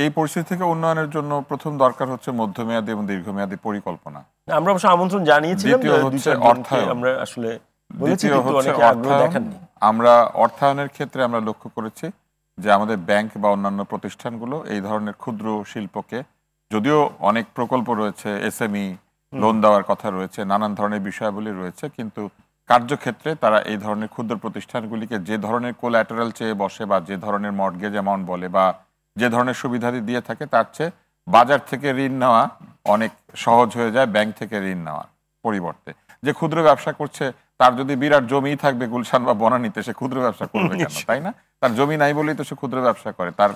এই পরিস্থিতি থেকে উন্নয়নের জন্য প্রথম দরকার হচ্ছে মধ্যমেয়াদী এবং দীর্ঘমেয়াদী পরিকল্পনা। আমরা অবশ্য আমন্ত্রণ জানিয়েছিলাম, আমরা আসলে বলেছি কিন্তু অনেকে আগ্রহ দেখাননি। আমরা অর্থায়নের ক্ষেত্রে আমরা লক্ষ্য করেছি যে আমাদের ব্যাংক বা অন্যান্য প্রতিষ্ঠানগুলো এই ধরনের ক্ষুদ্র শিল্পকে, যদিও অনেক প্রকল্প রয়েছে, এসএমই লোন দেওয়ার কথা রয়েছে, নানান ধরনের বিষয়াবলী রয়েছে, কিন্তু কার্যক্ষেত্রে তারা এই ধরনের ক্ষুদ্র প্রতিষ্ঠানগুলিকে যে ধরনের কোল্যাটারাল চেয়ে বসে বা যে ধরনের মর্টগেজ অ্যামাউন্ট বলে বা যে ধরনের সুবিধাদি দিয়ে থাকে তার চেয়ে বাজার থেকে ঋণ নেওয়া অনেক সহজ হয়ে যায় ব্যাংক থেকে ঋণ নেওয়ার পরিবর্তে। যে ক্ষুদ্র ব্যবসা করছে তার যদি বিরাট জমি থাকবে গুলশান বা বনানীতে, সে ক্ষুদ্র ব্যবসা করবে কেন, তাই না? তার জমি নাই বলেই তো সে ক্ষুদ্র ব্যবসা করে, তার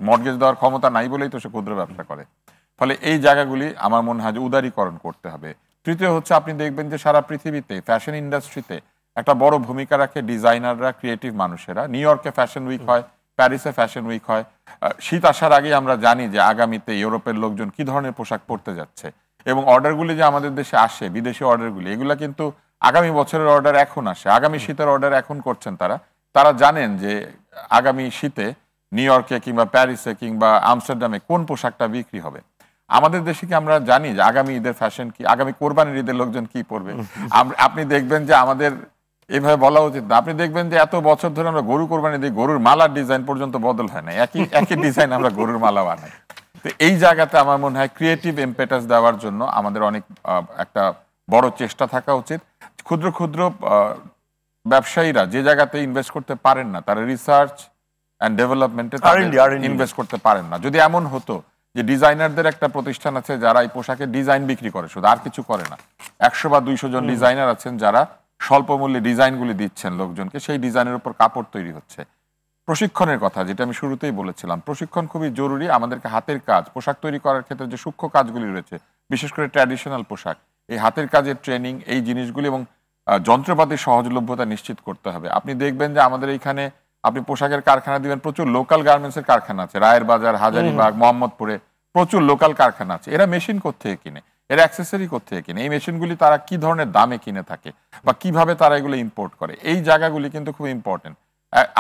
মর্টগেজ দেওয়ার ক্ষমতা নাই বলেই তো সে ক্ষুদ্র ব্যবসা করে। ফলে এই জায়গাগুলি আমার মনে হয় যে উদারীকরণ করতে হবে। তৃতীয় হচ্ছে, আপনি দেখবেন যে সারা পৃথিবীতে ফ্যাশন ইন্ডাস্ট্রিতে একটা বড় ভূমিকা রাখে ডিজাইনাররা, ক্রিয়েটিভ মানুষেরা। নিউ ইয়র্কে ফ্যাশন উইক হয়, প্যারিসে ফ্যাশন উইক হয়। শীত আসার আগেই আমরা জানি যে আগামীতে ইউরোপের লোকজন কি ধরনের পোশাক পরতে যাচ্ছে, এবং অর্ডারগুলি যে আমাদের দেশে আসে, বিদেশি অর্ডারগুলি, এগুলা কিন্তু আগামী বছরের অর্ডার এখন আসে, আগামী শীতের অর্ডার এখন করছেন তারা। তারা জানেন যে আগামী শীতে নিউ ইয়র্কে কিংবা প্যারিসে কিংবা আমস্টারডামে কোন পোশাকটা বিক্রি হবে। আমাদের দেশে কি আমরা জানি যে আগামী ঈদের ফ্যাশন কি, আগামী কোরবানির ঈদের লোকজন কি পরবে? আপনি দেখবেন যে আমাদের এভাবে বলা উচিত না। আপনি দেখবেন যে এত বছর ধরে আমরা গরু কোরবানি দিই, গরুর মালার ডিজাইন পর্যন্ত বদল হয় না, একই ডিজাইন আমরা গরুর মালা বানাই। তো এই জায়গাতে আমার মনে হয় ক্রিয়েটিভ ইম্পেটাস দেওয়ার জন্য আমাদের অনেক একটা বড় চেষ্টা থাকা উচিত। ক্ষুদ্র ক্ষুদ্র ব্যবসায়ীরা যে জায়গাতে ইনভেস্ট করতে পারেন না, তারা রিসার্চ অ্যান্ড ডেভেলপমেন্টে ইনভেস্ট করতে পারেন না। যদি এমন হতো যে ডিজাইনারদের একটা প্রতিষ্ঠান আছে যারা এই পোশাকের ডিজাইন বিক্রি করে, শুধু আর কিছু করে না, 100 বা 200 জন ডিজাইনার আছেন যারা স্বল্প মূল্যে ডিজাইনগুলি দিচ্ছেন লোকজনকে, সেই ডিজাইনের উপর কাপড় তৈরি হচ্ছে। প্রশিক্ষণের কথা যেটা আমি শুরুতেই বলেছিলাম, প্রশিক্ষণ খুবই জরুরি। আমাদেরকে হাতের কাজ, পোশাক তৈরি করার ক্ষেত্রে যে সূক্ষ্ম কাজগুলি রয়েছে, বিশেষ করে ট্র্যাডিশনাল পোশাক, এই হাতের কাজের ট্রেনিং, এই জিনিসগুলি এবং যন্ত্রপাতির সহজলভ্যতা নিশ্চিত করতে হবে। আপনি দেখবেন যে আমাদের এইখানে আপনি পোশাকের কারখানা দিবেন, প্রচুর লোকাল গার্মেন্টসের কারখানা আছে, রায়ের বাজার, হাজারীবাগ, মোহাম্মদপুরে প্রচুর লোকাল কারখানা আছে। এরা মেশিন কোত্থেকে কিনে, এর অ্যাক্সেসরি কোত্থেকে কিনে, এই মেশিনগুলি তারা কি ধরনের দামে কিনে থাকে বা কিভাবে তারা এগুলো ইম্পোর্ট করে, এই জায়গাগুলি কিন্তু খুব ইম্পর্টেন্ট।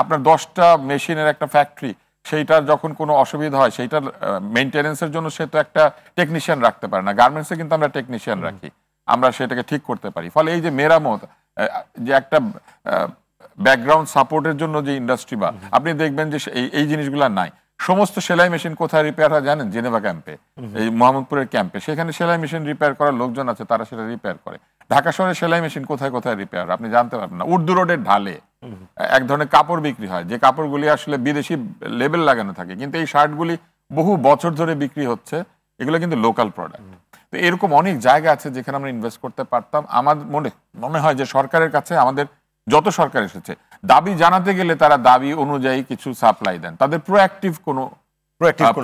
আপনার 10টা মেশিনের একটা ফ্যাক্টরি, সেইটার যখন কোনো অসুবিধা হয় সেইটার মেইনটেনেন্সের জন্য সে তো একটা টেকনিশিয়ান রাখতে পারে না। গার্মেন্টসে কিন্তু আমরা টেকনিশিয়ান রাখি, আমরা সেটাকে ঠিক করতে পারি। ফলে এই যে মেরামত, যে একটা ব্যাকগ্রাউন্ড সাপোর্টের জন্য যে ইন্ডাস্ট্রি, বা আপনি দেখবেন যে এই জিনিসগুলো নাই। সমস্ত সেলাই মেশিন কোথায় রিপেয়ার হয় জানেন? জেনেভা ক্যাম্পে, এই মোহাম্মদপুরের ক্যাম্পে, সেখানে সেলাই মেশিন রিপেয়ার করার লোকজন আছে, তারা সেটা রিপেয়ার করে। ঢাকা শহরের সেলাই মেশিন কোথায় কোথায় রিপেয়ার আপনি জানতে পারবেন না। উর্দু রোডের ঢালে এক ধরনের কাপড় বিক্রি হয়, যে কাপড়গুলি আসলে বিদেশি লেবেল লাগানো থাকে, কিন্তু এই শার্টগুলি বহু বছর ধরে বিক্রি হচ্ছে, এগুলো কিন্তু লোকাল প্রোডাক্ট। তো এরকম অনেক জায়গা আছে যেখানে আমরা ইনভেস্ট করতে পারতাম। আমার মনে হয় যে সরকারের কাছে, আমাদের যত সরকার এসেছে, দাবি জানাতে গেলে তারা দাবি অনুযায়ী কিছু সাপ্লাই দেন, তাদের প্রোঅ্যাক্টিভ কোনো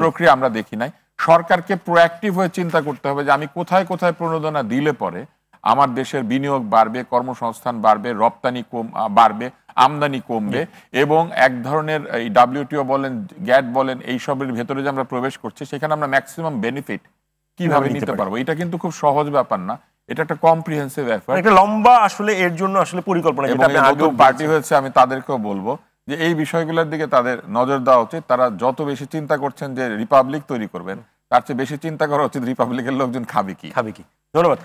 প্রক্রিয়া আমরা দেখি নাই। সরকারকে প্রোঅ্যাক্টিভ হয়ে চিন্তা করতে হবে যে আমি কোথায় কোথায় প্রণোদনা দিলে পরে আমার দেশের বিনিয়োগ বাড়বে, কর্মসংস্থান বাড়বে, রপ্তানি বাড়বে, আমদানি কমবে, এবং এক ধরনের এই WTO বলেন, গ্যাট বলেন, এইসবের ভেতরে যে আমরা প্রবেশ করছি সেখানে আমরা ম্যাক্সিমাম বেনিফিট কিভাবে নিতে পারবো। এটা কিন্তু খুব সহজ ব্যাপার না, এটা একটা কম্প্রিহেন্সিভ এফর্ট, একটা লম্বা আসলে এর জন্য আসলে পরিকল্পনা। পার্টি হয়েছে, আমি তাদেরকেও বলবো যে এই বিষয়গুলোর দিকে তাদের নজর দেওয়া উচিত। তারা যত বেশি চিন্তা করছেন যে রিপাবলিক তৈরি করবেন, তার চেয়ে বেশি চিন্তা করা উচিত রিপাবলিকের লোকজন খাবে কি। ধন্যবাদ।